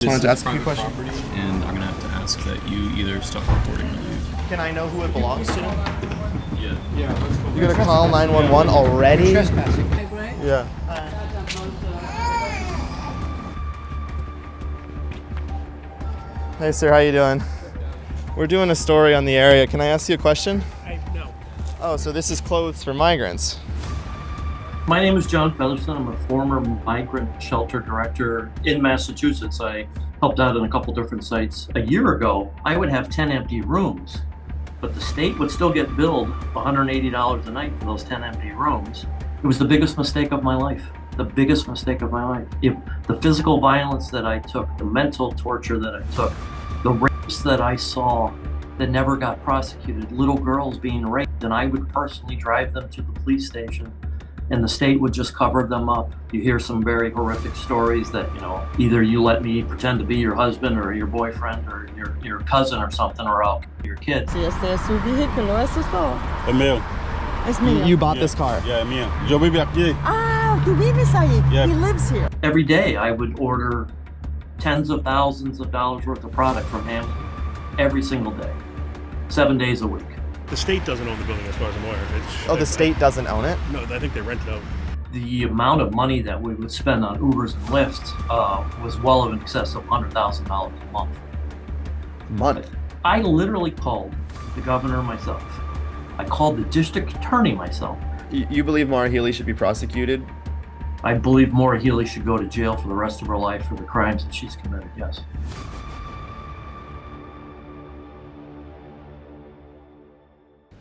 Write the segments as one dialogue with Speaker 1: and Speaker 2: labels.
Speaker 1: This is
Speaker 2: to ask a few
Speaker 1: private
Speaker 2: questions.
Speaker 1: property, and I'm gonna have to ask that you either stop recording or leave.
Speaker 2: Can I know who it belongs to?
Speaker 1: Yeah, let's go.
Speaker 2: You're gonna call 911 already?
Speaker 3: Trespassing.
Speaker 2: Yeah. Hey sir, how you doing? We're doing a story on the area. Can I ask you a question?
Speaker 3: No.
Speaker 2: Oh, so this is clothes for migrants.
Speaker 4: My name is John Featherston. I'm a former migrant shelter director in Massachusetts. I helped out in a couple different sites. A year ago, I would have 10 empty rooms, but the state would still get billed $180 a night for those 10 empty rooms. It was the biggest mistake of my life. The biggest mistake of my life. The physical violence that I took, the mental torture that I took, the rapes that I saw that never got prosecuted, little girls being raped, and I would personally drive them to the police station and the state would just cover them up. You hear some very horrific stories that, either you let me pretend to be your husband or your boyfriend or your cousin or something, or I'll kill your kid.
Speaker 5: Si este es su vehículo, ¿es todo?
Speaker 6: Es mío.
Speaker 5: Es mío.
Speaker 2: You bought this car?
Speaker 6: Yeah, es mío. Yo vivo aquí.
Speaker 5: Ah, tú vives ahí.
Speaker 6: Yeah.
Speaker 5: He lives here.
Speaker 4: Every day I would order tens of thousands of dollars worth of product from Amazon every single day, 7 days a week.
Speaker 3: The state doesn't own the building as far as I'm aware.
Speaker 2: Oh, the state doesn't own it?
Speaker 3: No, I think they rent it out.
Speaker 4: The amount of money that we would spend on Ubers and Lyfts was well in excess of $100,000 a month.
Speaker 2: Month?
Speaker 4: I literally called the governor myself. I called the district attorney myself.
Speaker 2: You believe Maura Healey should be prosecuted?
Speaker 4: I believe Maura Healey should go to jail for the rest of her life for the crimes that she's committed, yes.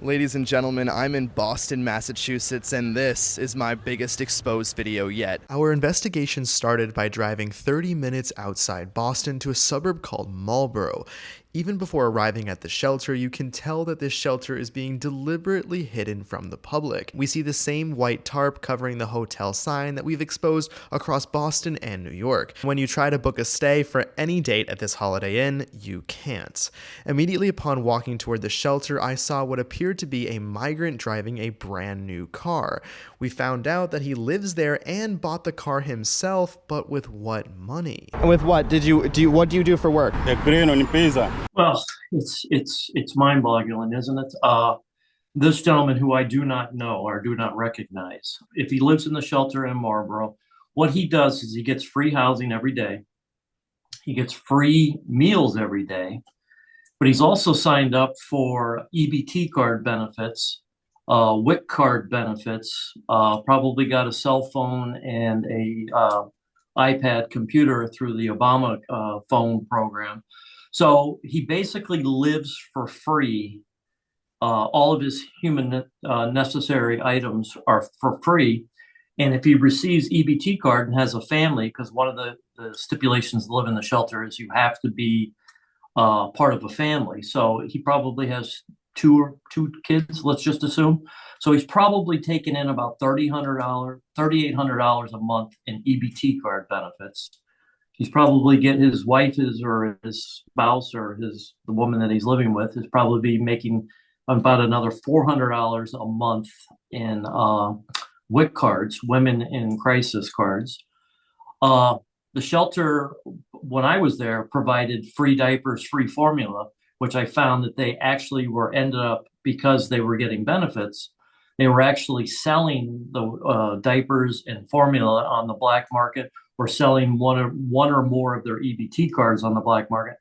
Speaker 2: Ladies and gentlemen, I'm in Boston, Massachusetts, and this is my biggest exposed video yet. Our investigation started by driving 30 minutes outside Boston to a suburb called Marlborough. Even before arriving at the shelter, you can tell that this shelter is being deliberately hidden from the public. We see the same white tarp covering the hotel sign that we've exposed across Boston and New York. When you try to book a stay for any date at this Holiday Inn, you can't. Immediately upon walking toward the shelter, I saw what appeared to be a migrant driving a brand new car. We found out that he lives there and bought the car himself, but with what money? And with what? What do you do for work?
Speaker 6: Te creo, limpieza.
Speaker 4: Well, it's mind-boggling, isn't it? This gentleman who I do not know or do not recognize, if he lives in the shelter in Marlborough, what he does is he gets free housing every day. He gets free meals every day, but he's also signed up for EBT card benefits, WIC card benefits, probably got a cell phone and a iPad computer through the Obama phone program. So he basically lives for free. All of his human necessary items are for free. And if he receives EBT card and has a family, because one of the stipulations to live in the shelter is you have to be part of a family. So he probably has two kids, let's just assume. So he's probably taken in about $3,800 a month in EBT card benefits. He's probably get his wife or his spouse or the woman that he's living with is probably be making about another $400 a month in WIC cards, women in crisis cards. The shelter, when I was there, provided free diapers, free formula, which I found that they actually ended up, because they were getting benefits, they were actually selling the diapers and formula on the black market, or selling one or more of their EBT cards on the black market.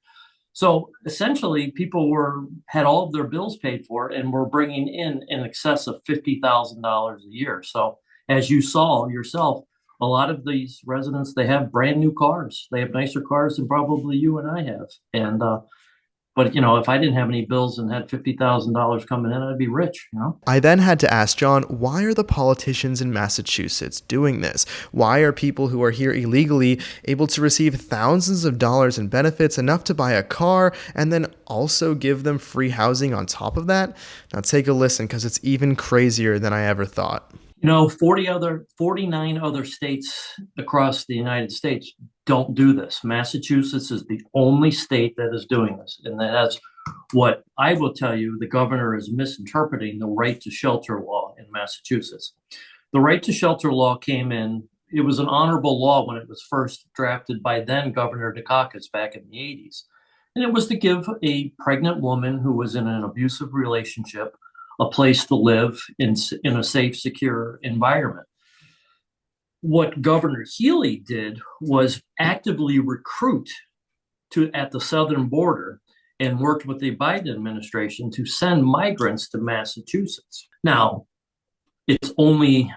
Speaker 4: So essentially, people had all of their bills paid for and were bringing in excess of $50,000 a year. So as you saw yourself, a lot of these residents, they have brand new cars. They have nicer cars than probably you and I have. And but if I didn't have any bills and had $50,000 coming in, I'd be rich.
Speaker 2: I then had to ask John, why are the politicians in Massachusetts doing this? Why are people who are here illegally able to receive thousands of dollars in benefits, enough to buy a car, and then also give them free housing on top of that? Now take a listen, because it's even crazier than I ever thought.
Speaker 4: 49 other states across the United States don't do this. Massachusetts is the only state that is doing this. And that's what I will tell you, the governor is misinterpreting the right to shelter law in Massachusetts. The right to shelter law came in it was an honorable law when it was first drafted by then Governor Dukakis back in the 80s. And it was to give a pregnant woman who was in an abusive relationship a place to live in a safe, secure environment. What Governor Healy did was actively recruit at the southern border and worked with the Biden administration to send migrants to Massachusetts. Now, it's only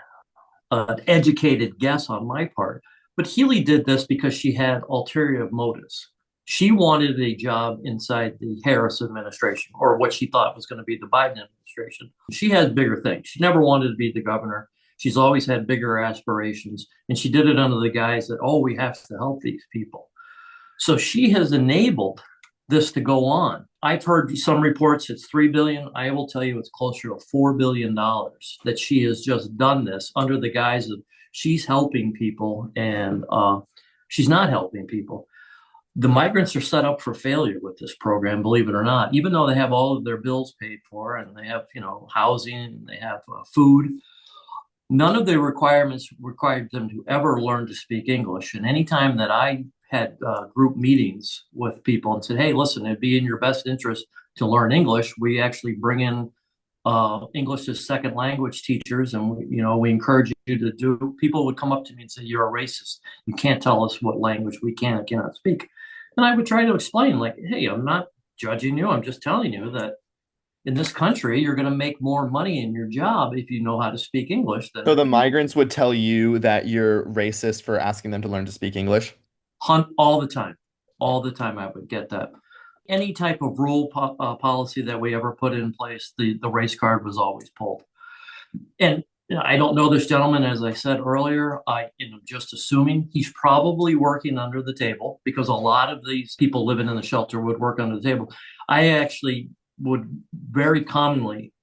Speaker 4: an educated guess on my part, but Healy did this because she had ulterior motives. She wanted a job inside the Harris administration, or what she thought was going to be the Biden administration. She has bigger things. She never wanted to be the governor. She's always had bigger aspirations, and she did it under the guise that, oh, we have to help these people. So she has enabled this to go on. I've heard some reports it's $3 billion. I will tell you it's closer to $4 billion that she has just done this under the guise of she's helping people, and she's not helping people. The migrants are set up for failure with this program, believe it or not, even though they have all of their bills paid for and they have, housing, they have food. None of the requirements required them to ever learn to speak English. And anytime that I had group meetings with people and said, hey, listen, it'd be in your best interest to learn English, we actually bring in English as second language teachers, and we encourage you to do. People would come up to me and say, you're a racist. You can't tell us what language we can and cannot speak. And I would try to explain, like, hey, I'm not judging you. I'm just telling you that in this country, you're going to make more money in your job if you know how to speak English.
Speaker 2: So the migrants would tell you that you're racist for asking them to learn to speak English?
Speaker 4: All the time. All the time I would get that. Any type of rule policy that we ever put in place, the race card was always pulled. And I don't know this gentleman, as I said earlier. I'm just assuming he's probably working under the table, because a lot of these people living in the shelter would work under the table. I actually would very commonly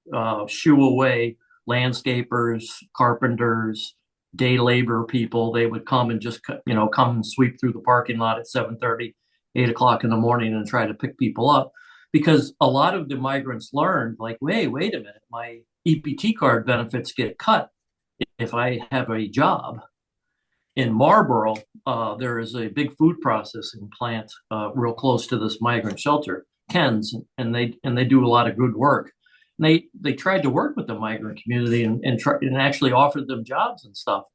Speaker 4: shoo away landscapers, carpenters, day labor people. They would come and just come and sweep through the parking lot at 7:30, 8 o'clock in the morning and try to pick people up, because a lot of the migrants learned, like, wait a minute, my EPT card benefits get cut if I have a job. In Marlboro, there is a big food processing plant real close to this migrant shelter, Ken's, and they do a lot of good work. And they tried to work with the migrant community and actually offered them jobs and stuff.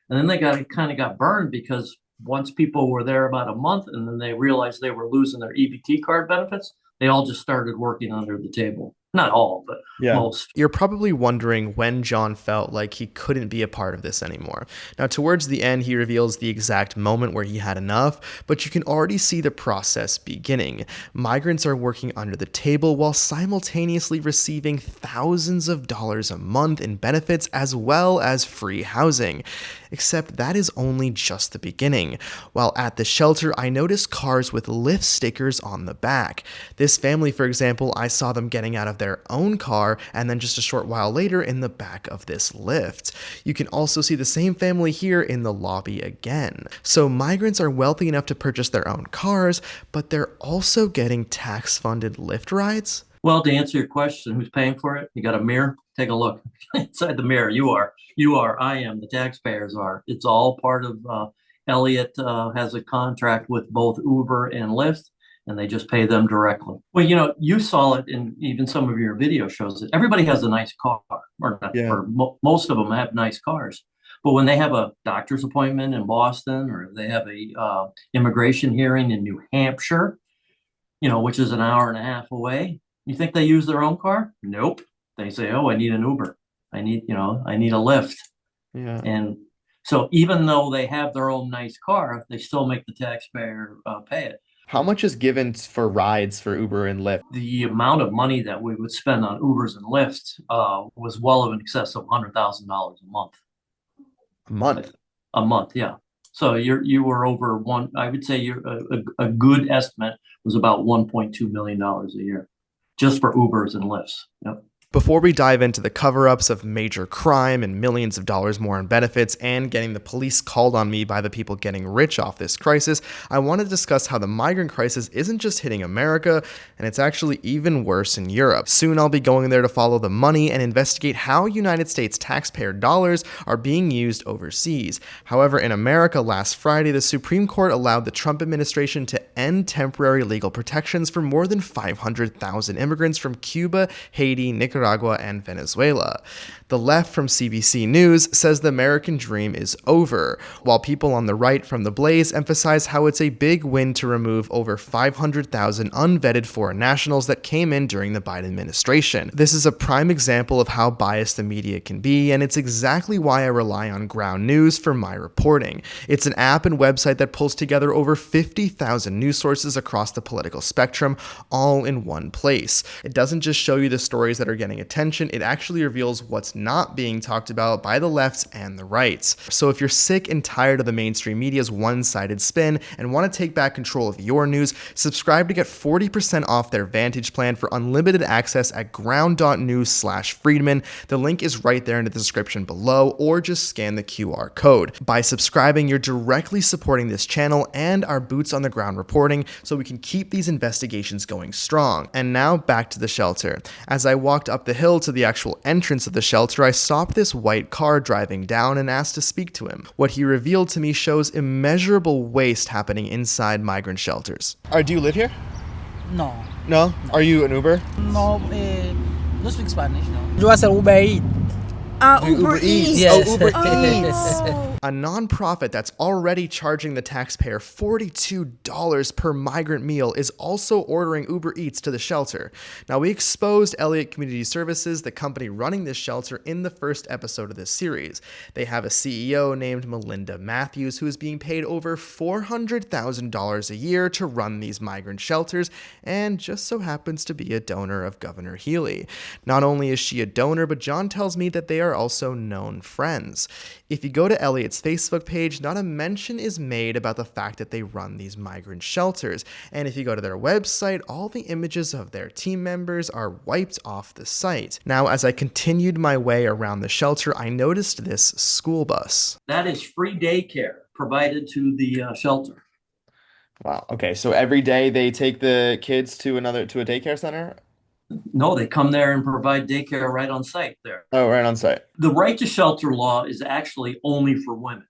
Speaker 4: And then they kind of got burned, because once people were there about a month and then they realized they were losing their EBT card benefits, they all just started working under the table. Not all, but most.
Speaker 2: You're probably wondering when John felt like he couldn't be a part of this anymore. Now, towards the end, he reveals the exact moment where he had enough, but you can already see the process beginning. Migrants are working under the table while simultaneously receiving thousands of dollars a month in benefits as well as free housing. Except that is only just the beginning. While at the shelter, I noticed cars with Lyft stickers on the back. This family, for example, I saw them getting out of their own car and then just a short while later in the back of this Lyft. You can also see the same family here in the lobby again. So migrants are wealthy enough to purchase their own cars, but they're also getting tax-funded Lyft rides?
Speaker 4: Well, to answer your question, who's paying for it? You got a mirror? Take a look. Inside the mirror, you are, I am, the taxpayers are. It's all part of, Elliott has a contract with both Uber and Lyft, and they just pay them directly. Well, you saw it in even some of your video shows that everybody has a nice car, most of them have nice cars. But when they have a doctor's appointment in Boston, or they have a immigration hearing in New Hampshire, which is an hour and a half away, you think they use their own car? Nope. They say, oh, I need an Uber. I need a Lyft. Yeah. And so even though they have their own nice car, they still make the taxpayer pay it.
Speaker 2: How much is given for rides for Uber and Lyft?
Speaker 4: The amount of money that we would spend on Ubers and Lyft was well in excess of $100,000 a month.
Speaker 2: A month?
Speaker 4: A month, yeah. So you were over one. I would say a good estimate was about $1.2 million a year, just for Ubers and Lyfts. Yep.
Speaker 2: Before we dive into the cover-ups of major crime and millions of dollars more in benefits and getting the police called on me by the people getting rich off this crisis, I want to discuss how the migrant crisis isn't just hitting America, and it's actually even worse in Europe. Soon I'll be going there to follow the money and investigate how United States taxpayer dollars are being used overseas. However, in America last Friday, the Supreme Court allowed the Trump administration to end temporary legal protections for more than 500,000 immigrants from Cuba, Haiti, Nicaragua, and Venezuela. The left from CBC News says the American dream is over, while people on the right from The Blaze emphasize how it's a big win to remove over 500,000 unvetted foreign nationals that came in during the Biden administration. This is a prime example of how biased the media can be, and it's exactly why I rely on Ground News for my reporting. It's an app and website that pulls together over 50,000 news sources across the political spectrum, all in one place. It doesn't just show you the stories that are getting attention, it actually reveals what's not being talked about by the lefts and the rights. So if you're sick and tired of the mainstream media's one-sided spin and want to take back control of your news, subscribe to get 40% off their Vantage plan for unlimited access at ground.news/Friedman. The link is right there in the description below, or just scan the QR code. By subscribing, you're directly supporting this channel and our boots on the ground reporting so we can keep these investigations going strong. And now back to the shelter. As I walked up the hill to the actual entrance of the shelter, I stopped this white car driving down and asked to speak to him. What he revealed to me shows immeasurable waste happening inside migrant shelters. Do you live here?
Speaker 7: No.
Speaker 2: No? Are you an Uber?
Speaker 7: No, no speak Spanish, no. You are Uber Eats.
Speaker 5: Uber Eats.
Speaker 7: Yes.
Speaker 2: Oh, Uber Eats. A nonprofit that's already charging the taxpayer $42 per migrant meal is also ordering Uber Eats to the shelter. Now, we exposed Elliott Community Services, the company running this shelter, in the first episode of this series. They have a CEO named Melinda Matthews who is being paid over $400,000 a year to run these migrant shelters and just so happens to be a donor of Governor Healy. Not only is she a donor, but John tells me that they are also known friends. If you go to Elliott's Facebook page, not a mention is made about the fact that they run these migrant shelters. And if you go to their website, all the images of their team members are wiped off the site. Now, as I continued my way around the shelter, I noticed this school bus.
Speaker 4: That is free daycare provided to the shelter.
Speaker 2: Wow. Okay. So every day they take the kids to a daycare center?
Speaker 4: No, they come there and provide daycare right on site there.
Speaker 2: Oh, right on site.
Speaker 4: The right to shelter law is actually only for women,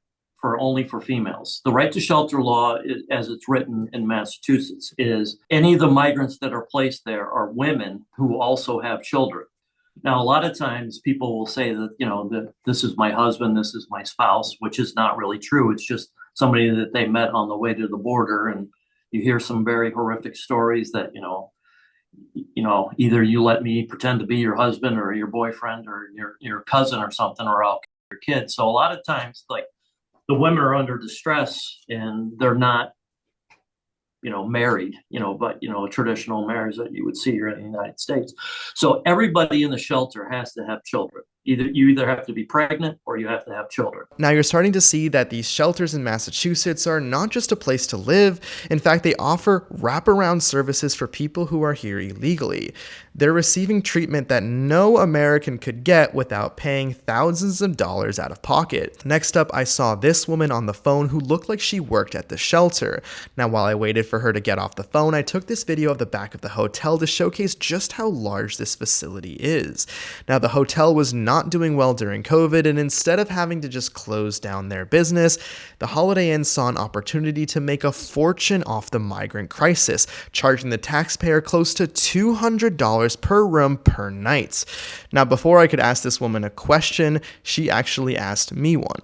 Speaker 4: only for females. The right to shelter law, as it's written in Massachusetts, is any of the migrants that are placed there are women who also have children. Now, a lot of times people will say that, that this is my husband, this is my spouse, which is not really true. It's just somebody that they met on the way to the border. And you hear some very horrific stories that, either you let me pretend to be your husband or your boyfriend or your cousin or something, or I'll kill your kid. So a lot of times, like, the women are under distress and they're not, married, but, a traditional marriage that you would see here in the United States. So everybody in the shelter has to have children. You either have to be pregnant or you have to have children.
Speaker 2: Now you're starting to see that these shelters in Massachusetts are not just a place to live. In fact, they offer wraparound services for people who are here illegally. They're receiving treatment that no American could get without paying thousands of dollars out of pocket. Next up, I saw this woman on the phone who looked like she worked at the shelter. Now, while I waited for her to get off the phone, I took this video of the back of the hotel to showcase just how large this facility is. Now, the hotel was not doing well during COVID, and instead of having to just close down their business, the Holiday Inn saw an opportunity to make a fortune off the migrant crisis, charging the taxpayer close to $200 per room per night. Now, before I could ask this woman a question, she actually asked me one.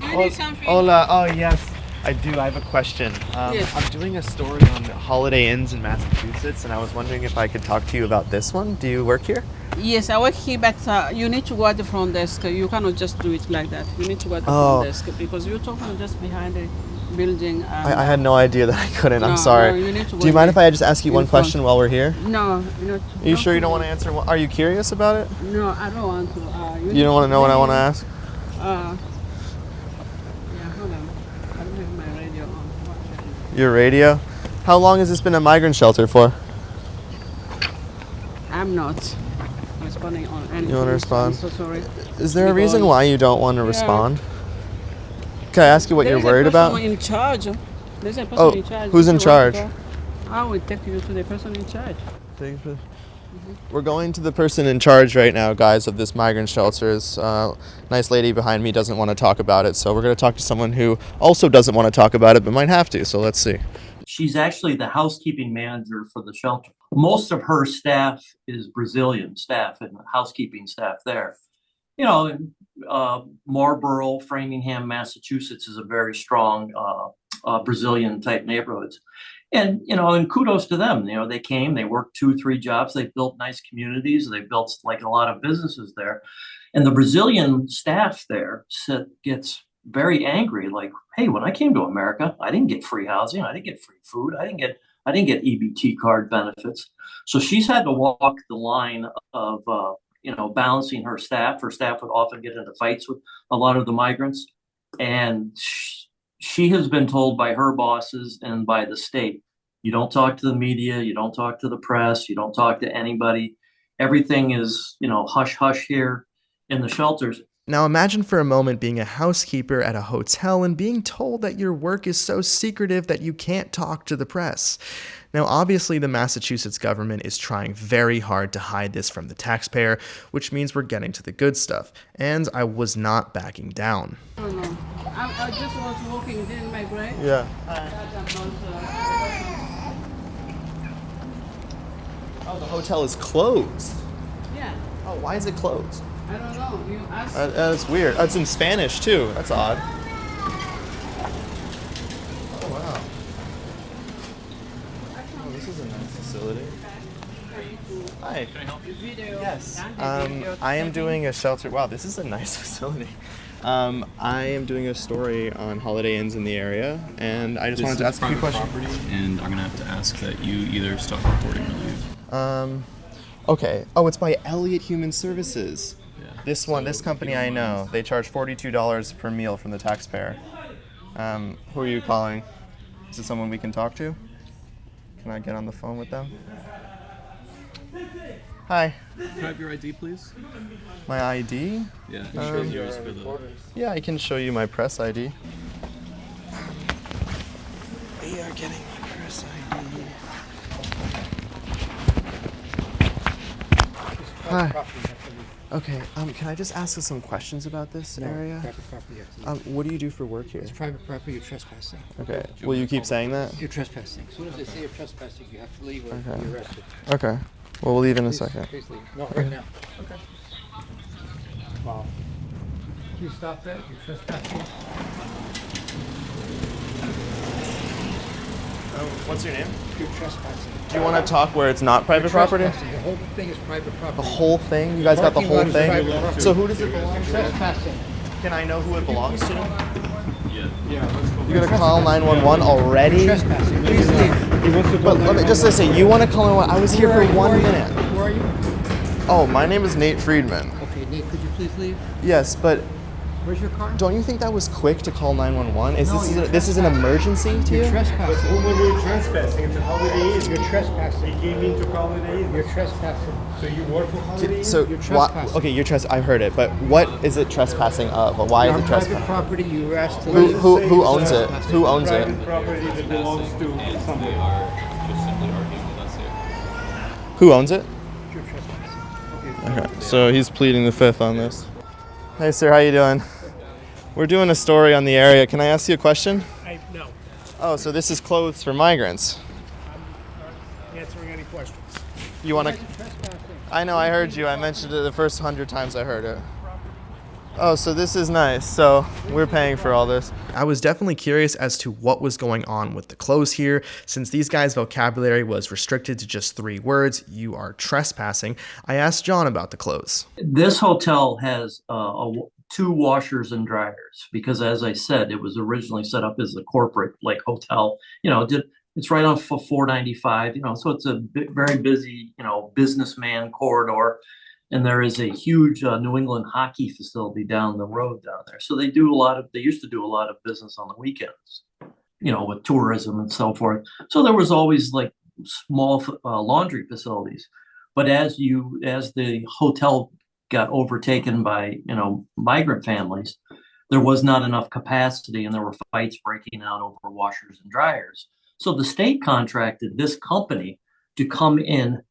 Speaker 8: Hola, oh yes, I do. I have a question.
Speaker 5: Yes.
Speaker 8: I'm doing a story on Holiday Inns in Massachusetts, and I was wondering if I could talk to you about this one. Do you work here?
Speaker 5: Yes, I work here, but you need to go at the front desk. You cannot just do it like that. You need to go at the front desk because you're talking just behind the building.
Speaker 8: I had no idea that I couldn't.
Speaker 5: No,
Speaker 8: I'm sorry.
Speaker 5: no, you need to
Speaker 8: Do you
Speaker 5: go
Speaker 8: mind if
Speaker 5: there
Speaker 8: I just ask you
Speaker 5: in
Speaker 8: one
Speaker 5: front.
Speaker 8: question while we're here?
Speaker 5: No, you're not.
Speaker 8: Are you sure you don't want to answer? Are you curious about it?
Speaker 5: No, I don't want to.
Speaker 8: You don't want to know what I want to ask?
Speaker 5: Yeah, hold on. I don't have my radio on. One second.
Speaker 8: Your radio? How long has this been a migrant shelter for?
Speaker 5: I'm not. responding on anything.
Speaker 8: You want to respond?
Speaker 5: I'm so sorry.
Speaker 8: Is there a reason
Speaker 5: Because-
Speaker 8: why you don't want to respond? Can I ask you what
Speaker 5: There
Speaker 8: you're
Speaker 5: is
Speaker 8: worried
Speaker 5: a person
Speaker 8: about?
Speaker 5: in charge. There's a person
Speaker 8: Oh,
Speaker 5: in charge.
Speaker 8: who's in
Speaker 5: If you want to
Speaker 8: charge?
Speaker 5: go, I will take you to the person in charge.
Speaker 8: We're going to the person in charge right now, guys, of this migrant shelters. Nice lady behind me doesn't want to talk about it, so we're going to talk to someone who also doesn't want to talk about it, but might have to, so let's see.
Speaker 4: She's actually the housekeeping manager for the shelter. Most of her staff is Brazilian staff and housekeeping staff there. You know, Marlborough, Framingham, Massachusetts is a very strong Brazilian type neighborhoods. And, you know, and kudos to them. You know, they came, they worked 2-3 jobs, they built nice communities, they built like a lot of businesses there. And the Brazilian staff there gets very angry, like, hey, when I came to America, I didn't get free housing, I didn't get free food, I didn't get EBT card benefits. So she's had to walk the line of you know, balancing her staff. Her staff would often get into fights with a lot of the migrants. And she has been told by her bosses and by the state, you don't talk to the media, you don't talk to the press, you don't talk to anybody. Everything is, you know, hush hush here in the shelters.
Speaker 2: Now imagine for a moment being a housekeeper at a hotel and being told that your work is so secretive that you can't talk to the press. Now obviously the Massachusetts government is trying very hard to hide this from the taxpayer, which means we're getting to the good stuff, and I was not backing down.
Speaker 5: No, no. I just was walking during my break.
Speaker 8: Yeah. Oh, the hotel is closed.
Speaker 5: Yeah,
Speaker 8: Oh, why is it closed?
Speaker 5: I don't know. You asked.
Speaker 8: That's weird. It's in Spanish too. That's odd. Oh wow. Oh, this is a nice facility. Hi.
Speaker 1: Can I help you?
Speaker 5: Video.
Speaker 8: Yes.
Speaker 5: Video
Speaker 8: I am
Speaker 5: taking.
Speaker 8: doing a shelter. Wow, this is a nice facility. I am doing a story on Holiday Inns in the area, and I just
Speaker 1: This
Speaker 8: wanted to
Speaker 1: is
Speaker 8: ask a few
Speaker 1: private
Speaker 8: questions.
Speaker 1: property, and I'm gonna have to ask that you either stop recording or leave.
Speaker 8: Okay. Oh, it's by Elliott Human Services.
Speaker 1: Yeah.
Speaker 8: This one,
Speaker 1: So,
Speaker 8: this
Speaker 1: if
Speaker 8: company
Speaker 1: you don't
Speaker 8: I know,
Speaker 1: mind.
Speaker 8: they charge $42 per meal from the taxpayer. Who are you calling? Is it someone we can talk to? Can I get on the phone with them? Hi.
Speaker 1: Can I have your ID, please?
Speaker 8: My ID?
Speaker 1: Yeah. Sure. Yours for the.
Speaker 8: Yeah, I can show you my press ID. We are getting my press ID. Hi. Okay, can I just ask you some questions about this area?
Speaker 9: Private property, you have to leave.
Speaker 8: What do you do for work here?
Speaker 9: It's private property, you're trespassing.
Speaker 8: Okay, will you keep saying that?
Speaker 9: You're trespassing. As soon as they say you're trespassing, you have to leave or
Speaker 8: Okay.
Speaker 9: you're arrested.
Speaker 8: Okay, well, we'll leave in a
Speaker 9: Please-
Speaker 8: second.
Speaker 9: Please leave. No, right now. Okay. Wow. Can you stop that? You're trespassing.
Speaker 8: What's your name?
Speaker 9: You're trespassing.
Speaker 8: Do you want to talk where it's not private property?
Speaker 9: Trespassing. The whole thing is private property.
Speaker 8: The whole thing? You guys got the
Speaker 9: Parking
Speaker 8: whole
Speaker 9: lot is
Speaker 8: thing?
Speaker 9: private property.
Speaker 8: So who does it belong to?
Speaker 9: Trespassing.
Speaker 8: Can I know who it belongs to?
Speaker 1: Yeah.
Speaker 9: Yeah, let's go.
Speaker 8: You're gonna call 911 already?
Speaker 9: Trespassing. Please leave. He wants to
Speaker 8: But let me just say, you want to call 911? I was here for 1 minute.
Speaker 9: Who are you?
Speaker 8: Oh, my name is Nate Friedman.
Speaker 9: Okay, Nate, could you please leave?
Speaker 8: Yes, but
Speaker 9: Where's your car?
Speaker 8: don't you think that was quick to call 911?
Speaker 9: No, you're
Speaker 8: This is an emergency to
Speaker 9: You're
Speaker 8: you?
Speaker 9: trespassing.
Speaker 6: Who were you trespassing? It's a Holiday Inn.
Speaker 9: You're trespassing.
Speaker 6: He came into Holiday Inn.
Speaker 9: You're trespassing.
Speaker 6: So you work for Holiday Inn?
Speaker 8: So,
Speaker 9: You're
Speaker 8: why,
Speaker 9: trespassing.
Speaker 8: okay, you're I heard it, but what is it trespassing of? Why
Speaker 9: You're
Speaker 8: is
Speaker 9: on
Speaker 8: it
Speaker 9: private
Speaker 8: trespassing?
Speaker 9: property, you were asked to
Speaker 8: Who,
Speaker 9: leave.
Speaker 8: who,
Speaker 6: Say
Speaker 8: who
Speaker 6: it's,
Speaker 8: owns it? Who owns it?
Speaker 6: Private property that belongs to
Speaker 1: And
Speaker 6: somebody.
Speaker 1: they are just simply arguing with us here.
Speaker 8: Who owns it?
Speaker 9: You're trespassing.
Speaker 8: Okay, so he's pleading the fifth on this. Hey sir, how you doing? We're doing a story on the area. Can I ask you a question?
Speaker 3: No,
Speaker 8: Oh, so this is clothes for migrants.
Speaker 3: answering any questions.
Speaker 8: You want to? I know, I heard you. I mentioned it the first 100 times I heard it. Oh, so this is nice. So we're paying for all this.
Speaker 2: I was definitely curious as to what was going on with the clothes here, since these guys' vocabulary was restricted to just 3 words, you are trespassing. I asked John about the clothes.
Speaker 4: This hotel has 2 washers and dryers because, as I said, it was originally set up as a corporate like hotel. You know, it's right on 495. You know, so it's a very busy, you know, businessman corridor, and there is a huge New England hockey facility down the road down there. So they used to do a lot of business on the weekends, you know, with tourism and so forth. So there was always like small laundry facilities. But as the hotel got overtaken by, migrant families, there was not enough capacity and there were fights breaking out over washers and dryers. So the state contracted this company to come in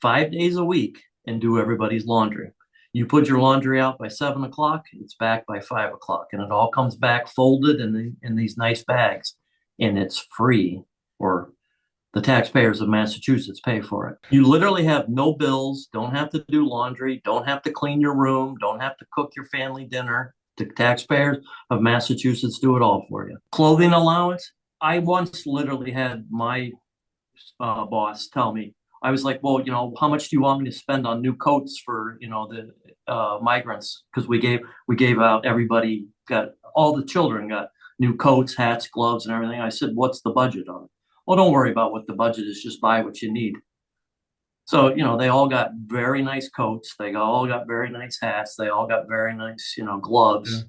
Speaker 4: 5 days a week and do everybody's laundry. You put your laundry out by 7 o'clock, it's back by 5 o'clock, and it all comes back folded in these nice bags, and it's free, or the taxpayers of Massachusetts pay for it. You literally have no bills, don't have to do laundry, don't have to clean your room, don't have to cook your family dinner. The taxpayers of Massachusetts do it all for you. Clothing allowance, I once literally had my boss tell me, I was like, well, how much do you want me to spend on new coats for, the migrants? Because we gave out, all the children got new coats, hats, gloves, and everything. I said, what's the budget on it? Well, don't worry about what the budget is, just buy what you need. So, they all got very nice coats. They all got very nice hats. They all got very nice, gloves.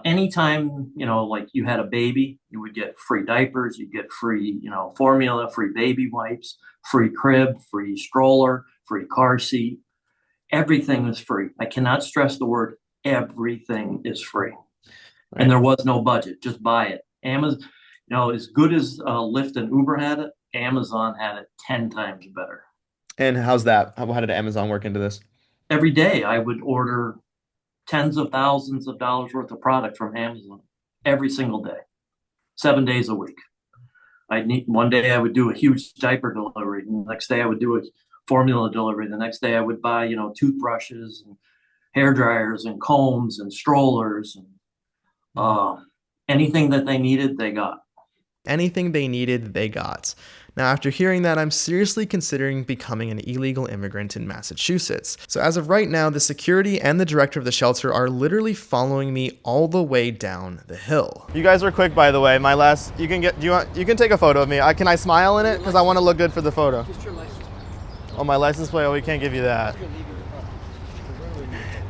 Speaker 4: Anytime, like you had a baby, you would get free diapers, you get free, formula, free baby wipes, free crib, free stroller, free car seat. Everything is free. I cannot stress the word everything is free. Right. And there was no budget. Just buy it. Amazon, as good as Lyft and Uber had it, Amazon had it 10 times better.
Speaker 8: And how's that? How did Amazon work into this?
Speaker 4: Every day I would order tens of thousands of dollars worth of product from Amazon every single day, 7 days a week. One day I would do a huge diaper delivery. And the next day I would do a formula delivery. The next day I would buy, toothbrushes and hair dryers and combs and strollers and anything that they needed, they got.
Speaker 2: Anything they needed, they got. Now, after hearing that, I'm seriously considering becoming an illegal immigrant in Massachusetts. So as of right now, the security and the director of the shelter are literally following me all the way down the hill.
Speaker 8: You guys were quick, by the way. You can take a photo of me. Can I smile in it? Because I want to look good for the photo.
Speaker 7: Just your license plate.
Speaker 8: Oh, my license plate? Oh, we can't give you that.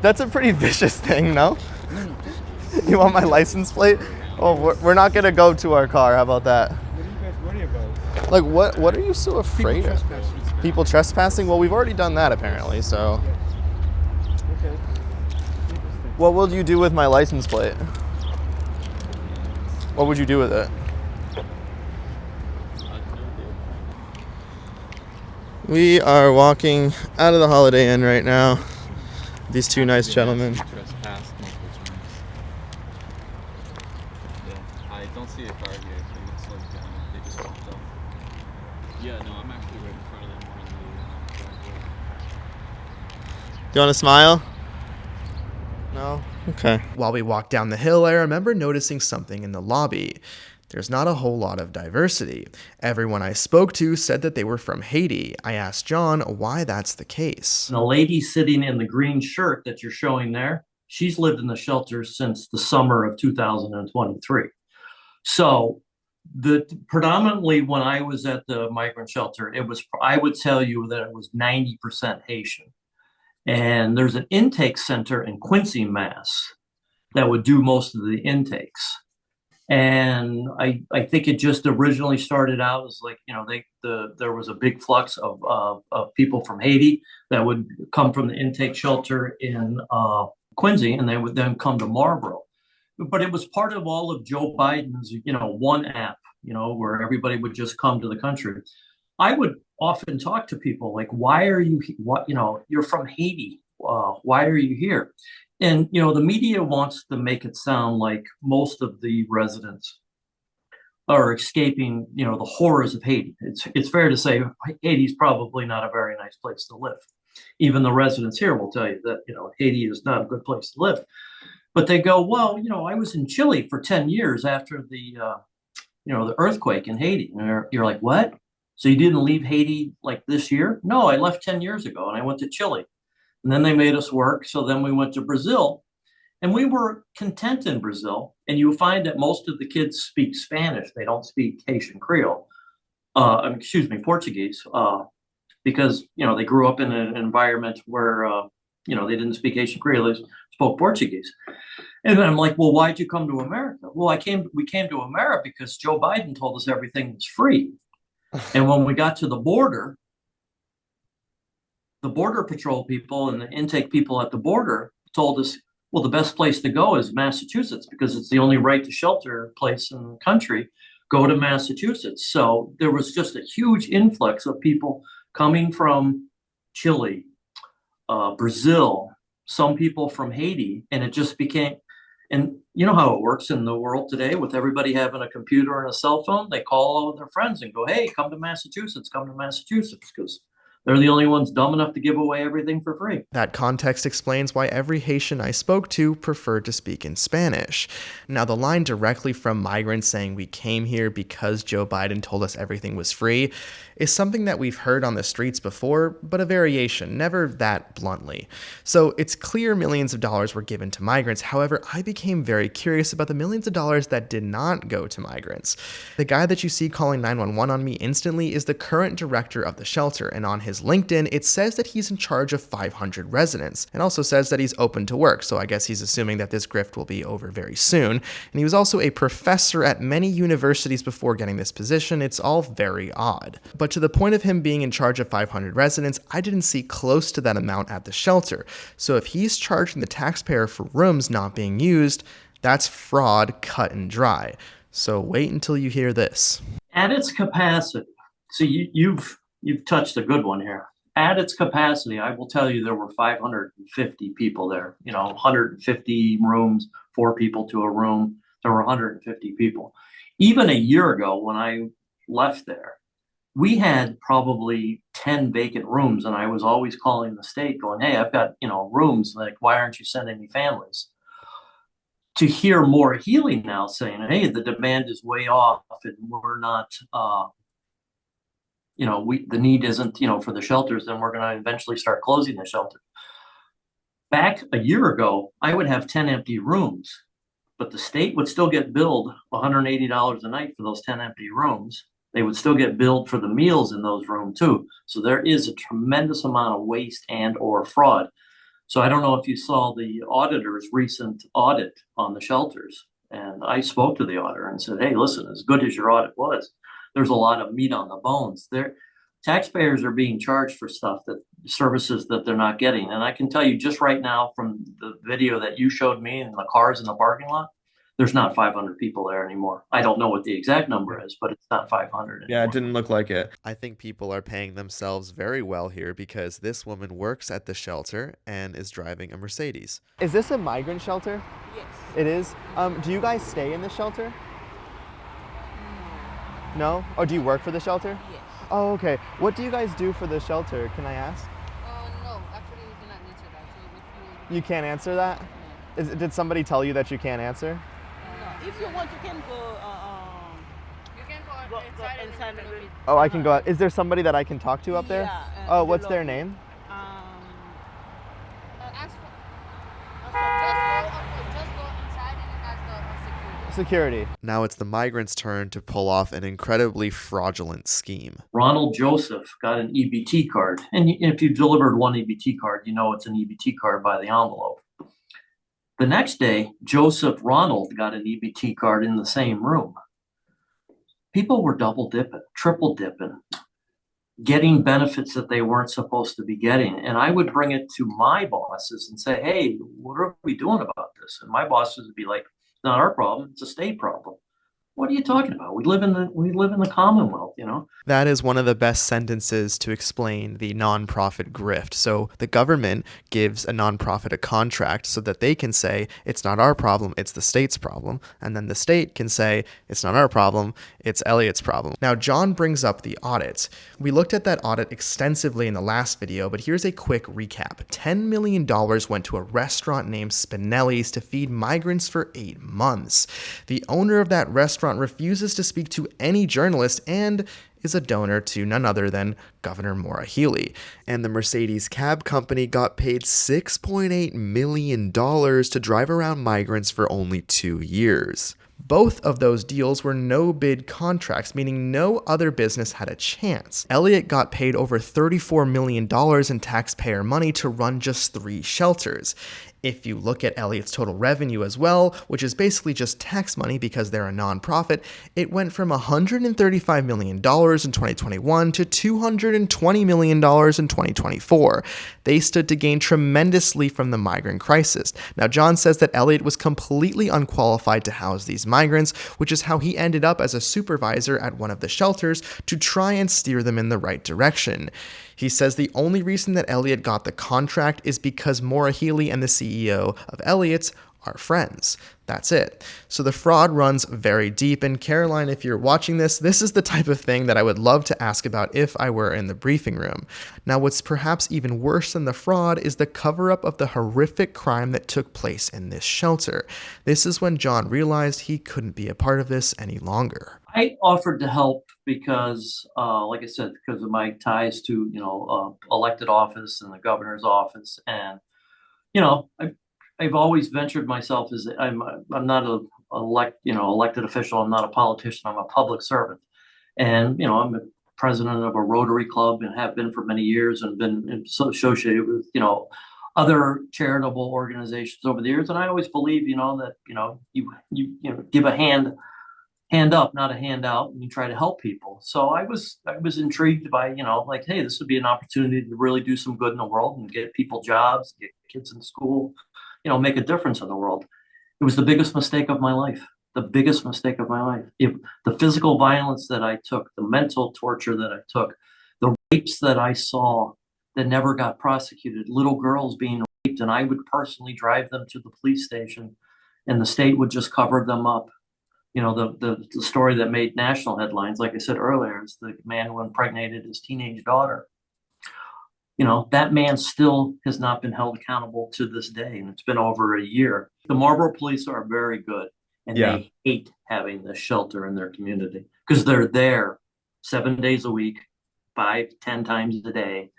Speaker 8: That's a pretty vicious thing, no?
Speaker 7: No.
Speaker 8: You want my license plate? Oh, we're not gonna go to our car. How about that?
Speaker 6: What are you guys worried about?
Speaker 8: Like, what are you so afraid of? People trespassing? Well, we've already done that apparently, so.
Speaker 6: Okay.
Speaker 8: What will you do with my license plate? What would you do with it? We are walking out of the Holiday Inn right now. These two nice gentlemen.
Speaker 1: I don't see a car here. So you can slow down. They just walked up. Yeah, no, I'm actually right in front of them on the driveway.
Speaker 8: Do you want to smile? No? Okay.
Speaker 2: While we walked down the hill, I remember noticing something in the lobby. There's not a whole lot of diversity. Everyone I spoke to said that they were from Haiti. I asked John why that's the case.
Speaker 4: The lady sitting in the green shirt that you're showing there, she's lived in the shelter since the summer of 2023. So predominantly when I was at the migrant shelter, I would tell you that it was 90% Haitian. And there's an intake center in Quincy, Mass, that would do most of the intakes. And I think it just originally started out as like, there was a big flux of people from Haiti that would come from the intake shelter in Quincy, and they would then come to Marlboro. But it was part of all of Joe Biden's, one app, where everybody would just come to the country. I would often talk to people like, why are you, you're from Haiti. Why are you here? And, the media wants to make it sound like most of the residents are escaping, the horrors of Haiti. It's fair to say Haiti's probably not a very nice place to live. Even the residents here will tell you that, Haiti is not a good place to live. But they go, well, I was in Chile for 10 years after the earthquake in Haiti. And you're like, what? So you didn't leave Haiti like this year? No, I left 10 years ago and I went to Chile. And then they made us work. So then we went to Brazil and we were content in Brazil. And you find that most of the kids speak Spanish. They don't speak Haitian Creole, Portuguese, because, they grew up in an environment where, they didn't speak Haitian Creole, they spoke Portuguese. And then I'm like, well, why'd you come to America? Well, we came to America because Joe Biden told us everything was free. And when we got to the border, the Border Patrol people and the intake people at the border told us, well, the best place to go is Massachusetts because it's the only right to shelter place in the country. Go to Massachusetts. So there was just a huge influx of people coming from Chile, Brazil, some people from Haiti, and it just became, and you know how it works in the world today with everybody having a computer and a cell phone. They call all of their friends and go, hey, come to Massachusetts, because they're the only ones dumb enough to give away everything for free.
Speaker 2: That context explains why every Haitian I spoke to preferred to speak in Spanish. Now, the line directly from migrants saying we came here because Joe Biden told us everything was free is something that we've heard on the streets before, but a variation, never that bluntly. So it's clear millions of dollars were given to migrants. However, I became very curious about the millions of dollars that did not go to migrants. The guy that you see calling 911 on me instantly is the current director of the shelter, and on his LinkedIn, it says that he's in charge of 500 residents, and also says that he's open to work, so I guess he's assuming that this grift will be over very soon. And he was also a professor at many universities before getting this position. It's all very odd. But to the point of him being in charge of 500 residents, I didn't see close to that amount at the shelter. So if he's charging the taxpayer for rooms not being used, that's fraud cut and dry. So wait until you hear this.
Speaker 4: At its capacity, so you've touched a good one here. At its capacity, I will tell you there were 550 people there. 150 rooms, 4 people to a room. There were 150 people. Even a year ago when I left there, we had probably 10 vacant rooms, and I was always calling the state going, hey, I've got, rooms, like, why aren't you sending me families? To hear Maura Healey now saying, hey, the demand is way off and we're not, the need isn't, for the shelters, then we're going to eventually start closing the shelter. Back a year ago, I would have 10 empty rooms, but the state would still get billed $180 a night for those 10 empty rooms. They would still get billed for the meals in those rooms too. So there is a tremendous amount of waste and or fraud. So I don't know if you saw the auditor's recent audit on the shelters. And I spoke to the auditor and said, hey, listen, as good as your audit was, there's a lot of meat on the bones. Taxpayers are being charged for services that they're not getting. And I can tell you just right now from the video that you showed me and the cars in the parking lot, there's not 500 people there anymore. I don't know what the exact number is, but it's not 500 anymore.
Speaker 8: Yeah, it didn't look like it. I think people are paying themselves very well here because this woman works at the shelter and is driving a Mercedes. Is this a migrant shelter?
Speaker 5: Yes.
Speaker 8: It is? Do you guys stay in the shelter? No? Or do you work for the shelter?
Speaker 5: Yes.
Speaker 8: Oh, okay. What do you guys do for the shelter? Can I ask?
Speaker 5: No, actually we cannot answer that. So if
Speaker 8: You can't answer that? Did somebody tell you that you can't answer?
Speaker 5: if you want, you can go.
Speaker 10: You can go inside and read.
Speaker 8: Oh, I can go out. Is there somebody that I can talk to up there?
Speaker 5: Yeah,
Speaker 8: Oh, what's their name?
Speaker 10: Just go inside and ask the
Speaker 8: Security.
Speaker 10: security.
Speaker 8: Now it's the migrants' turn to pull off an incredibly fraudulent scheme.
Speaker 4: Ronald Joseph got an EBT card. And if you delivered one EBT card, you know it's an EBT card by the envelope. The next day, Ronald got an EBT card in the same room. People were double dipping, triple dipping, getting benefits that they weren't supposed to be getting. And I would bring it to my bosses and say, hey, what are we doing about this? And my bosses would be like, it's not our problem, it's a state problem. What are you talking about? We live in the Commonwealth,
Speaker 2: That is one of the best sentences to explain the nonprofit grift. So the government gives a nonprofit a contract so that they can say, it's not our problem, it's the state's problem. And then the state can say, it's not our problem, it's Elliot's problem. Now, John brings up the audit. We looked at that audit extensively in the last video, but here's a quick recap. $10 million went to a restaurant named Spinelli's to feed migrants for 8 months. The owner of that restaurant refuses to speak to any journalist and is a donor to none other than Governor Maura Healey. And the Mercedes cab company got paid $6.8 million to drive around migrants for only 2 years. Both of those deals were no-bid contracts, meaning no other business had a chance. Elliot got paid over $34 million in taxpayer money to run just 3 shelters. If you look at Elliot's total revenue as well, which is basically just tax money because they're a nonprofit, it went from $135 million in 2021 to $220 million in 2024. They stood to gain tremendously from the migrant crisis. Now, John says that Elliot was completely unqualified to house these migrants, which is how he ended up as a supervisor at one of the shelters to try and steer them in the right direction. He says the only reason that Elliot got the contract is because Maura Healey and the CEO of Elliot's are friends. That's it. So the fraud runs very deep. And Caroline, if you're watching this, this is the type of thing that I would love to ask about if I were in the briefing room. Now, what's perhaps even worse than the fraud is the cover-up of the horrific crime that took place in this shelter. This is when John realized he couldn't be a part of this any longer.
Speaker 4: I offered to help because, like I said, because of my ties to, elected office and the governor's office. And, I've always ventured myself as I'm not elected official. I'm not a politician. I'm a public servant. And, I'm a president of a Rotary Club and have been for many years and been associated with, other charitable organizations over the years. And I always believe, that, you give a hand up, not a handout, and you try to help people. So I was intrigued by, hey, this would be an opportunity to really do some good in the world and get people jobs, get kids in school, make a difference in the world. It was the biggest mistake of my life. The biggest mistake of my life. The physical violence that I took, the mental torture that I took, the rapes that I saw that never got prosecuted, little girls being raped, and I would personally drive them to the police station and the state would just cover them up. The story that made national headlines, like I said earlier, is the man who impregnated his teenage daughter. That man still has not been held accountable to this day, and it's been over a year. The Marlboro police are very good, and they hate having this shelter in their community because they're there 7 days a week, 5-10 times a day.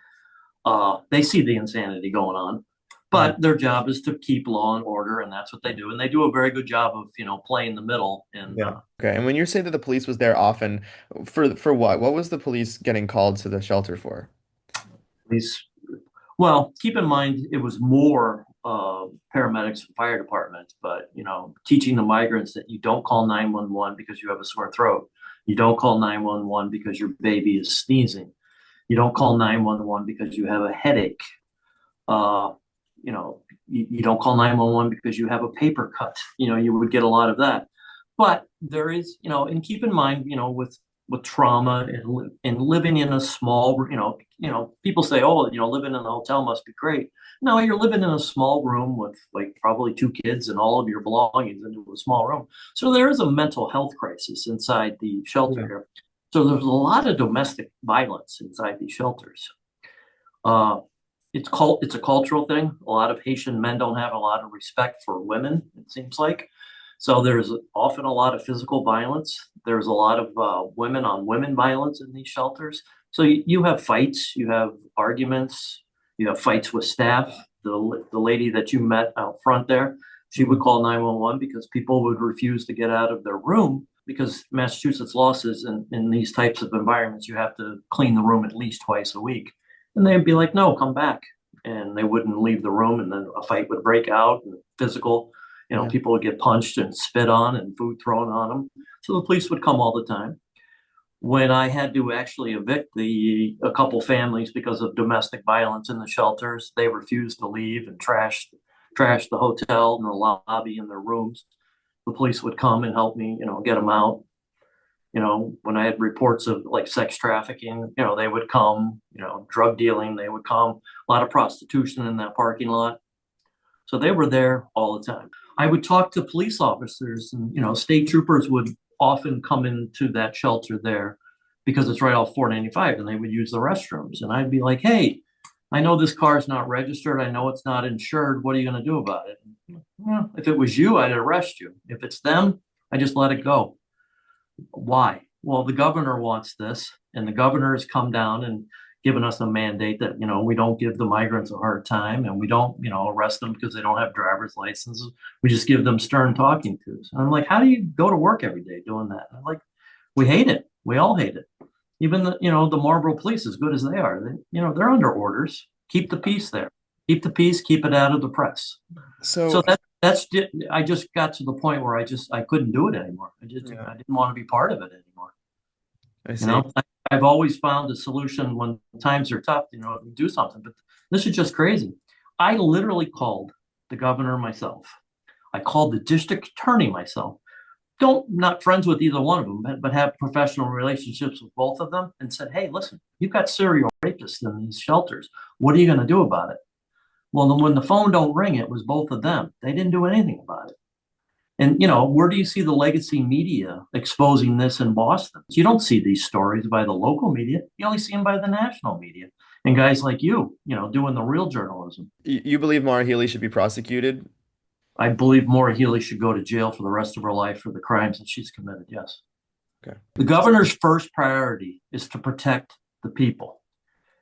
Speaker 4: They see the insanity going on. But their job is to keep law and order, and that's what they do. And they do a very good job of, playing the middle. And
Speaker 8: okay. And when you say that the police was there often, for what? What was the police getting called to the shelter for?
Speaker 4: Well, keep in mind it was more paramedics and fire department, but teaching the migrants that you don't call 911 because you have a sore throat. You don't call 911 because your baby is sneezing. You don't call 911 because you have a headache. You don't call 911 because you have a paper cut. You would get a lot of that. But there is, and keep in mind, with trauma and living in a small, people say, oh, living in a hotel must be great. No, you're living in a small room with like probably 2 kids and all of your belongings into a small room. So there is a mental health crisis inside the shelter here. So there's a lot of domestic violence inside these shelters. It's a cultural thing. A lot of Haitian men don't have a lot of respect for women, it seems like. So there's often a lot of physical violence. There's a lot of women on women violence in these shelters. So you have fights, you have arguments, you have fights with staff. The lady that you met out front there, she would call 911 because people would refuse to get out of their room because Massachusetts law says in these types of environments, you have to clean the room at least twice a week. And they'd be like, no, come back. And they wouldn't leave the room. And then a fight would break out and physical, people would get punched and spit on and food thrown on them. So the police would come all the time. When I had to actually evict a couple families because of domestic violence in the shelters, they refused to leave and trashed the hotel and the lobby and their rooms. The police would come and help me, get them out. When I had reports of like sex trafficking, they would come, drug dealing, they would come, a lot of prostitution in that parking lot. So they were there all the time. I would talk to police officers and, state troopers would often come into that shelter there because it's right off 495 and they would use the restrooms. And I'd be like, hey, I know this car is not registered. I know it's not insured. What are you going to do about it? Well, if it was you, I'd arrest you. If it's them, I just let it go. Why? Well, the governor wants this, and the governor has come down and given us a mandate that, we don't give the migrants a hard time and we don't, arrest them because they don't have driver's licenses. We just give them stern talking tos. And I'm like, how do you go to work every day doing that? And I'm like, we hate it. We all hate it. Even the Marlboro police, as good as they are, they're under orders. Keep the peace there. Keep the peace, keep it out of the press.
Speaker 2: So,
Speaker 4: So that's I just got to the point where I couldn't do it anymore. I didn't want to be part of it anymore.
Speaker 2: I
Speaker 4: You
Speaker 2: see.
Speaker 4: know, I've always found a solution when times are tough, you know, do something. But this is just crazy. I literally called the governor myself. I called the district attorney myself. Not friends with either one of them, but have professional relationships with both of them, and said, "Hey, listen, you've got serial rapists in these shelters. What are you going to do about it?" Well, then when the phone don't ring, it was both of them. They didn't do anything about it. And, you know, where do you see the legacy media exposing this in Boston? You don't see these stories by the local media. You only see them by the national media. And guys like you know, doing the real journalism.
Speaker 8: You believe Maura Healey should be prosecuted?
Speaker 4: I believe Maura Healey should go to jail for the rest of her life for the crimes that she's committed, yes.
Speaker 8: Okay.
Speaker 4: The governor's first priority is to protect the people.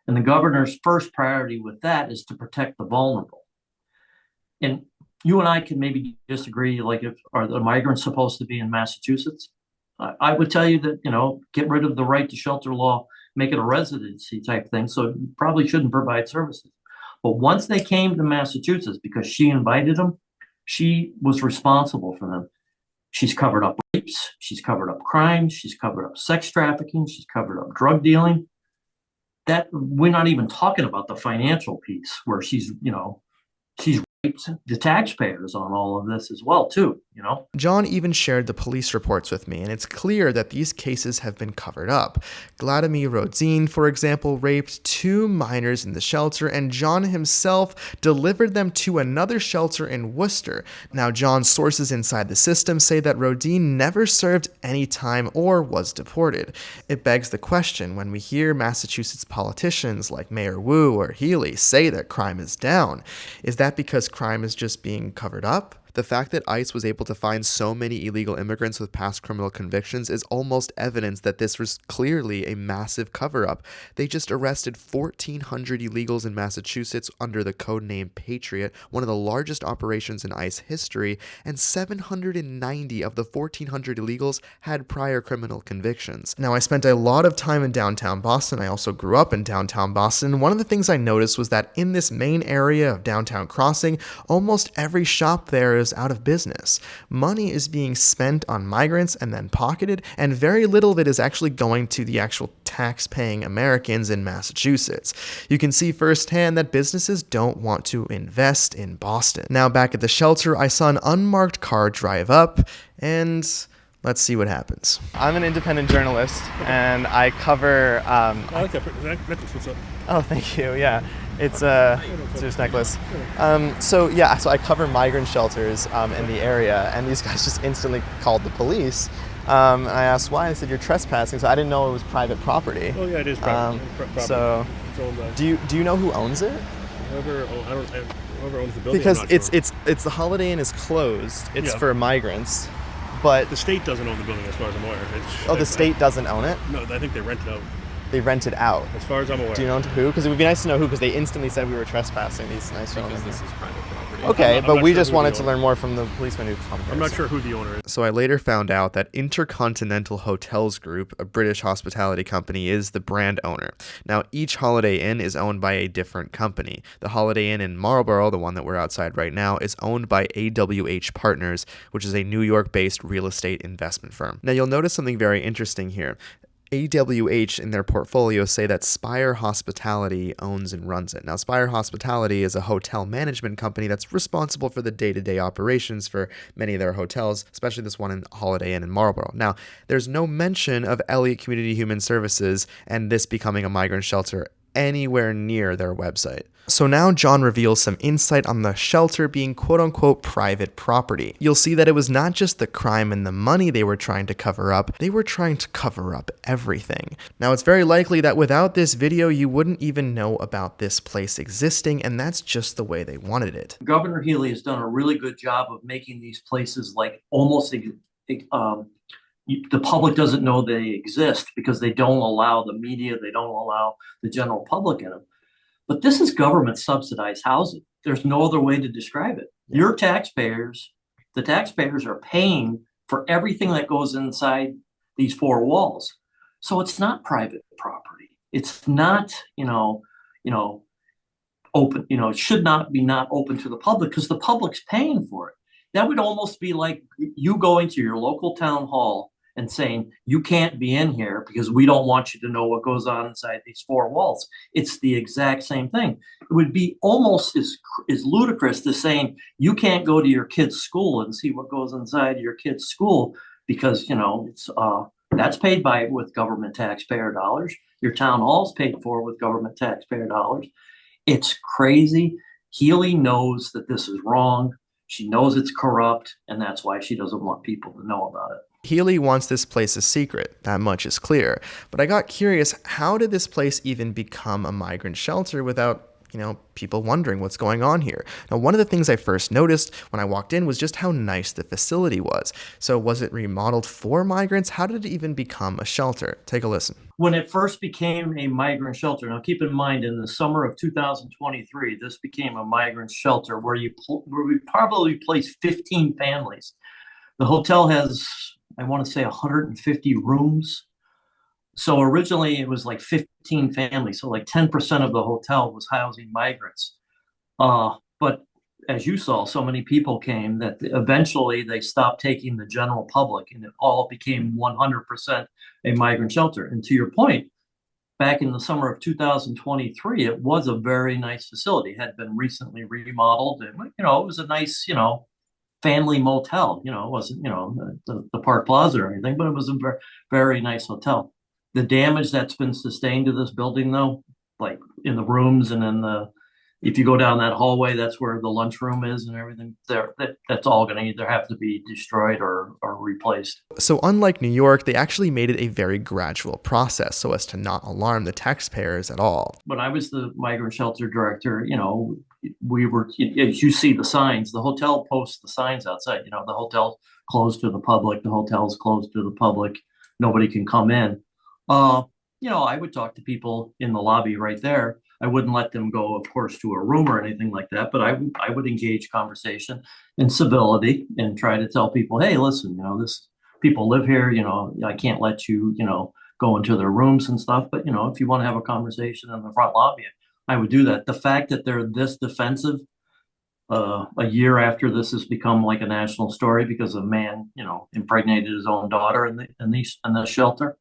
Speaker 4: And the governor's first priority with that is to protect the vulnerable. And you and I can maybe disagree, like, are the migrants supposed to be in Massachusetts? I would tell you that, you know, get rid of the right to shelter law, make it a residency type thing. So you probably shouldn't provide services. But once they came to Massachusetts, because she invited them, she was responsible for them. She's covered up rapes, she's covered up crimes, she's covered up sex trafficking, she's covered up drug dealing. That we're not even talking about the financial piece where she's raped the taxpayers on all of this as well, too, you know?
Speaker 2: John even shared the police reports with me, and it's clear that these cases have been covered up. Vladimir Rodzin, for example, raped 2 minors in the shelter, and John himself delivered them to another shelter in Worcester. Now, John's sources inside the system say that Rodzin never served any time or was deported. It begs the question, when we hear Massachusetts politicians like Mayor Wu or Healey say that crime is down, is that because crime is just being covered up? The fact that ICE was able to find so many illegal immigrants with past criminal convictions is almost evidence that this was clearly a massive cover-up. They just arrested 1,400 illegals in Massachusetts under the codename Patriot, one of the largest operations in ICE history, and 790 of the 1,400 illegals had prior criminal convictions. Now, I spent a lot of time in downtown Boston. I also grew up in downtown Boston. One of the things I noticed was that in this main area of downtown Crossing, almost every shop there is out of business. Money is being spent on migrants and then pocketed, and very little of it is actually going to the actual tax-paying Americans in Massachusetts. You can see firsthand that businesses don't want to invest in Boston. Now, back at the shelter, I saw an unmarked car drive up, and let's see what happens.
Speaker 8: I'm an independent journalist, and I cover...
Speaker 3: I like that necklace. What's up?
Speaker 8: Oh, thank you. Yeah, it's a Zeus necklace. So I cover migrant shelters in the area, and these guys just instantly called the police. And I asked why. They said you're trespassing, so I didn't know it was private property.
Speaker 3: Oh yeah, it is private. Property.
Speaker 8: So, do you know who owns it?
Speaker 3: Whoever owns the building.
Speaker 8: Because
Speaker 3: I'm not
Speaker 8: it's the Holiday Inn is closed. It's
Speaker 3: Yeah.
Speaker 8: for migrants, but
Speaker 3: the state doesn't own the building, as far as I'm aware.
Speaker 8: the state doesn't own it.
Speaker 3: No, I think they rent it out.
Speaker 8: They rent it out.
Speaker 3: As far as I'm aware.
Speaker 8: Do you know who? Because it would be nice to know who, because they instantly said we were trespassing, these nice gentlemen.
Speaker 1: Because this is private property.
Speaker 8: Okay,
Speaker 3: I'm
Speaker 8: but
Speaker 3: not
Speaker 8: we
Speaker 3: sure
Speaker 8: just
Speaker 3: who
Speaker 8: wanted
Speaker 3: the
Speaker 8: to
Speaker 3: owner-
Speaker 8: learn more from the policeman who come here.
Speaker 3: I'm not sure who the owner is.
Speaker 2: So I later found out that Intercontinental Hotels Group, a British hospitality company, is the brand owner. Now, each Holiday Inn is owned by a different company. The Holiday Inn in Marlborough, the one that we're outside right now, is owned by AWH Partners, which is a New York-based real estate investment firm. Now, you'll notice something very interesting here. AWH in their portfolio say that Spire Hospitality owns and runs it. Now, Spire Hospitality is a hotel management company that's responsible for the day-to-day operations for many of their hotels, especially this one in Holiday Inn in Marlborough. Now, there's no mention of Elliott Community Human Services and this becoming a migrant shelter anywhere near their website. So now John reveals some insight on the shelter being quote-unquote private property. You'll see that it was not just the crime and the money they were trying to cover up, they were trying to cover up everything. Now, it's very likely that without this video, you wouldn't even know about this place existing, and that's just the way they wanted it.
Speaker 4: Governor Healey has done a really good job of making these places like almost the public doesn't know they exist because they don't allow the media, they don't allow the general public in them. But this is government subsidized housing. There's no other way to describe it. Your taxpayers, the taxpayers are paying for everything that goes inside these 4 walls. So it's not private property. It's not, open, it should not open to the public because the public's paying for it. That would almost be like you going to your local town hall and saying, you can't be in here because we don't want you to know what goes on inside these four walls. It's the exact same thing. It would be almost as ludicrous as saying, you can't go to your kid's school and see what goes inside your kid's school because, it's that's paid with government taxpayer dollars. Your town hall's paid for with government taxpayer dollars. It's crazy. Healy knows that this is wrong. She knows it's corrupt, and that's why she doesn't want people to know about it.
Speaker 2: Healy wants this place a secret, that much is clear. But I got curious, how did this place even become a migrant shelter without, people wondering what's going on here? Now, one of the things I first noticed when I walked in was just how nice the facility was. So was it remodeled for migrants? How did it even become a shelter? Take a listen.
Speaker 4: When it first became a migrant shelter, now keep in mind, in the summer of 2023, this became a migrant shelter where we probably placed 15 families. The hotel has, I want to say, 150 rooms. So originally it was like 15 families. So like 10% of the hotel was housing migrants. But as you saw, so many people came that eventually they stopped taking the general public and it all became 100% a migrant shelter. And to your point, back in the summer of 2023, it was a very nice facility. It had been recently remodeled and, it was a nice, family motel. It wasn't, the Park Plaza or anything, but it was a very, very nice hotel. The damage that's been sustained to this building, though, like in the rooms and if you go down that hallway, that's where the lunchroom is and everything. That's all going to either have to be destroyed or replaced.
Speaker 2: So unlike New York, they actually made it a very gradual process so as to not alarm the taxpayers at all.
Speaker 4: When I was the migrant shelter director, we were, as you see the signs, the hotel posts the signs outside, the hotel's closed to the public, the hotel's closed to the public, nobody can come in. I would talk to people in the lobby right there. I wouldn't let them go, of course, to a room or anything like that, but I would engage conversation in civility and try to tell people, hey, listen, this people live here, I can't let you, go into their rooms and stuff. But, if you want to have a conversation in the front lobby, I would do that. The fact that they're this defensive a year after this has become like a national story because a man, impregnated his own daughter in the shelter.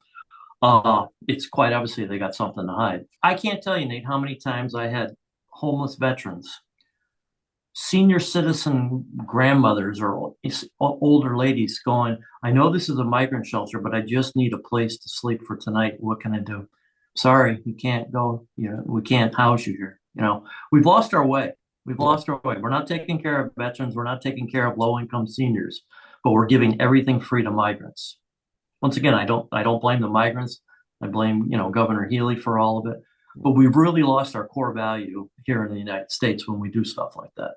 Speaker 4: It's quite obviously they got something to hide. I can't tell you, Nate, how many times I had homeless veterans, senior citizen grandmothers or older ladies going, I know this is a migrant shelter, but I just need a place to sleep for tonight. What can I do? Sorry, you can't go, we can't house you here. We've lost our way. We've lost our way. We're not taking care of veterans. We're not taking care of low-income seniors, but we're giving everything free to migrants. Once again, I don't blame the migrants. I blame, Governor Healy for all of it. But we've really lost our core value here in the United States when we do stuff like that.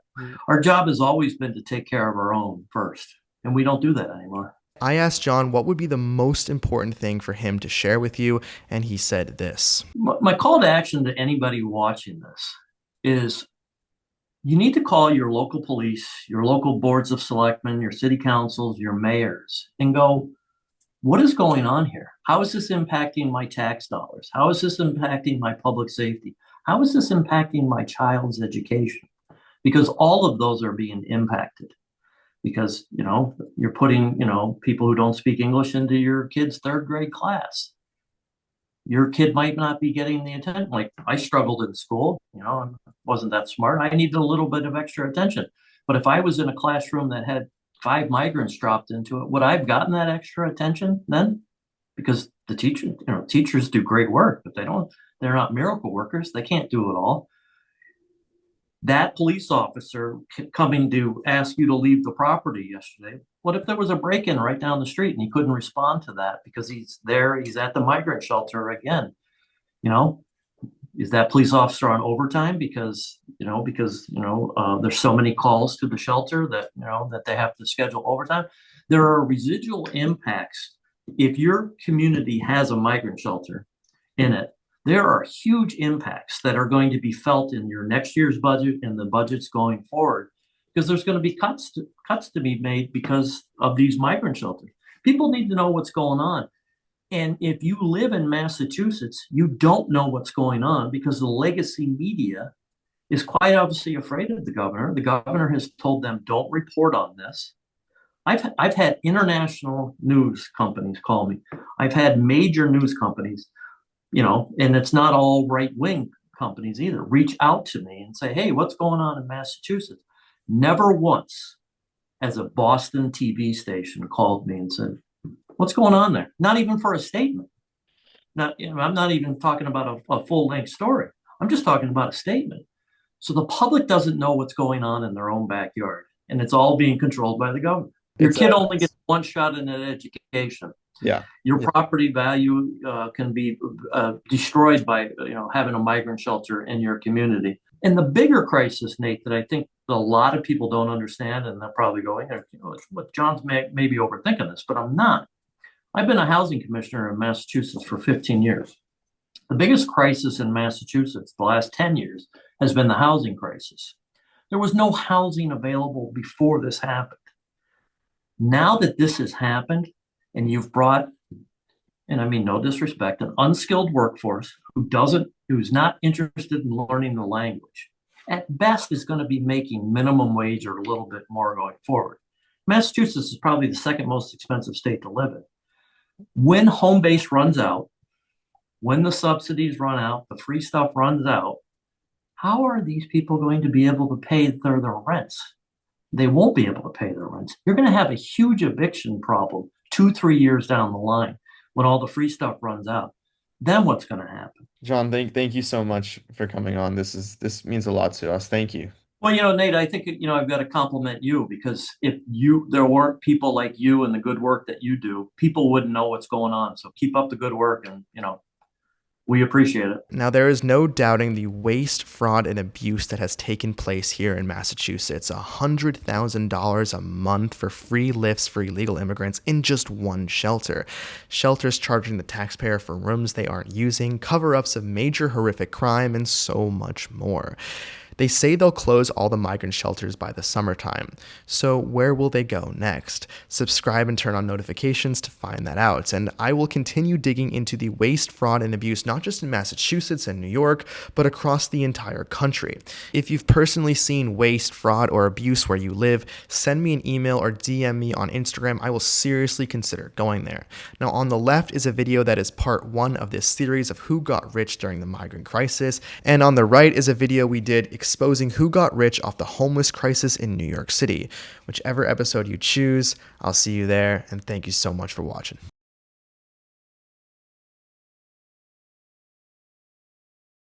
Speaker 4: Our job has always been to take care of our own first, and we don't do that anymore.
Speaker 2: I asked John what would be the most important thing for him to share with you, and he said this.
Speaker 4: My call to action to anybody watching this is you need to call your local police, your local boards of selectmen, your city councils, your mayors, and go, what is going on here? How is this impacting my tax dollars? How is this impacting my public safety? How is this impacting my child's education? Because all of those are being impacted. Because, you're putting, people who don't speak English into your kid's third grade class. Your kid might not be getting the attention. Like I struggled in school, and wasn't that smart. I needed a little bit of extra attention. But if I was in a classroom that had 5 migrants dropped into it, would I have gotten that extra attention then? Because the teachers do great work, but they're not miracle workers. They can't do it all. That police officer coming to ask you to leave the property yesterday, what if there was a break-in right down the street and he couldn't respond to that because he's at the migrant shelter again? Is that police officer on overtime because there's so many calls to the shelter that that they have to schedule overtime? There are residual impacts. If your community has a migrant shelter in it, there are huge impacts that are going to be felt in your next year's budget and the budgets going forward, because there's going to be cuts to be made because of these migrant shelters. People need to know what's going on. And if you live in Massachusetts, you don't know what's going on because the legacy media is quite obviously afraid of the governor. The governor has told them, don't report on this. I've had international news companies call me. I've had major news companies, and it's not all right-wing companies either, reach out to me and say, hey, what's going on in Massachusetts? Never once has a Boston TV station called me and said, what's going on there? Not even for a statement. I'm not even talking about a full-length story. I'm just talking about a statement. So the public doesn't know what's going on in their own backyard, and it's all being controlled by the government. Your kid only gets one shot in an education.
Speaker 8: Yeah.
Speaker 4: Your property value can be destroyed by having a migrant shelter in your community. And the bigger crisis, Nate, that I think a lot of people don't understand, and they're probably going, what John's maybe overthinking this, but I'm not. I've been a housing commissioner in Massachusetts for 15 years. The biggest crisis in Massachusetts the last 10 years has been the housing crisis. There was no housing available before this happened. Now that this has happened, and you've brought, and I mean no disrespect, an unskilled workforce who's not interested in learning the language, at best is going to be making minimum wage or a little bit more going forward. Massachusetts is probably the second most expensive state to live in. When home base runs out, when the subsidies run out, the free stuff runs out, how are these people going to be able to pay their rents? They won't be able to pay their rents. You're going to have a huge eviction problem 2-3 years down the line when all the free stuff runs out. Then what's going to happen?
Speaker 8: John, thank you so much for coming on. This means a lot to us. Thank you.
Speaker 4: Well, Nate, I think I've got to compliment you, because if there weren't people like you and the good work that you do, people wouldn't know what's going on. So keep up the good work, and we appreciate it.
Speaker 2: Now, there is no doubting the waste, fraud, and abuse that has taken place here in Massachusetts. $100,000 a month for free lifts for illegal immigrants in just one shelter. Shelters charging the taxpayer for rooms they aren't using, cover-ups of major horrific crime, and so much more. They say they'll close all the migrant shelters by the summertime. So where will they go next? Subscribe and turn on notifications to find that out. And I will continue digging into the waste, fraud, and abuse, not just in Massachusetts and New York, but across the entire country. If you've personally seen waste, fraud, or abuse where you live, send me an email or DM me on Instagram. I will seriously consider going there. Now, on the left is a video that is part 1 of this series of who got rich during the migrant crisis. And on the right is a video we did exposing who got rich off the homeless crisis in New York City. Whichever episode you choose, I'll see you there, and thank you so much for watching.